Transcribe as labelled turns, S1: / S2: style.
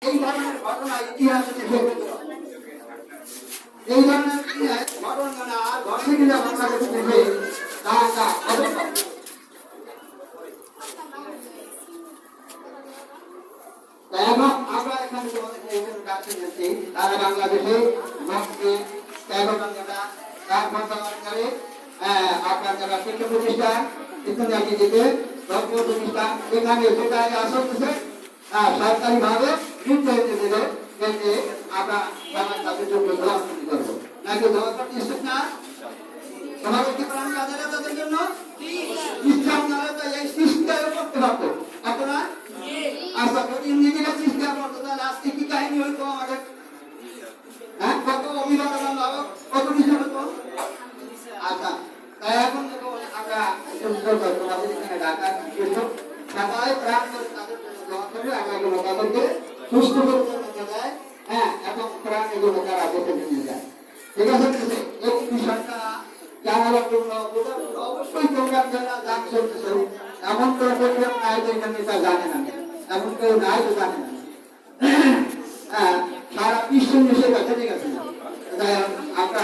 S1: এই ধরনের ঘটনা ইতিহাসে ঘটেছে। এই ধরনের ঘটনা ঘটে কিনা বাংলাদেশে দেখে তা এবং আমরা এখানে তারা বাংলাদেশে আপনার যারা শিক্ষা প্রতিষ্ঠান ইত্যাদি দিতে ধর্মীয় প্রতিষ্ঠান এখানে যেটা আসছে সরকারি ভাবে নির্ধারিত দিলে যে আমরা তাদের জন্য দোয়া করবো নাকি দোয়া করতে ইচ্ছুক না সবাই কি প্রাণ কাজে তাদের জন্য ইসলাম নামে তো এই সিস্টেম করতে পারতো আপনারা আচ্ছা যদি নিজেরা সিস্টেম করতো তাহলে আজকে কি কাহিনী হইতো আমাদের হ্যাঁ কত অভিভাবক কত কিছু হতো আচ্ছা তাই এখন আমরা তোমাদের এখানে ডাকা সবাই প্রাণ করে তাদের জন্য দোয়া করবে আমরা তাদেরকে সুস্থ করে যায় হ্যাঁ এবং প্রাণ এগুলো তারা বেঁচে নিয়ে যায় ঠিক আছে এই বিষয়টা জানার জন্য অবশ্যই তোমরা যারা জান চলতেছে এমন করে প্রোগ্রাম নাই যে এখানে তা জানে না এমন কেউ নাই তো জানে না হ্যাঁ সারা বিশ্ব মিশে গেছে ঠিক আছে আমরা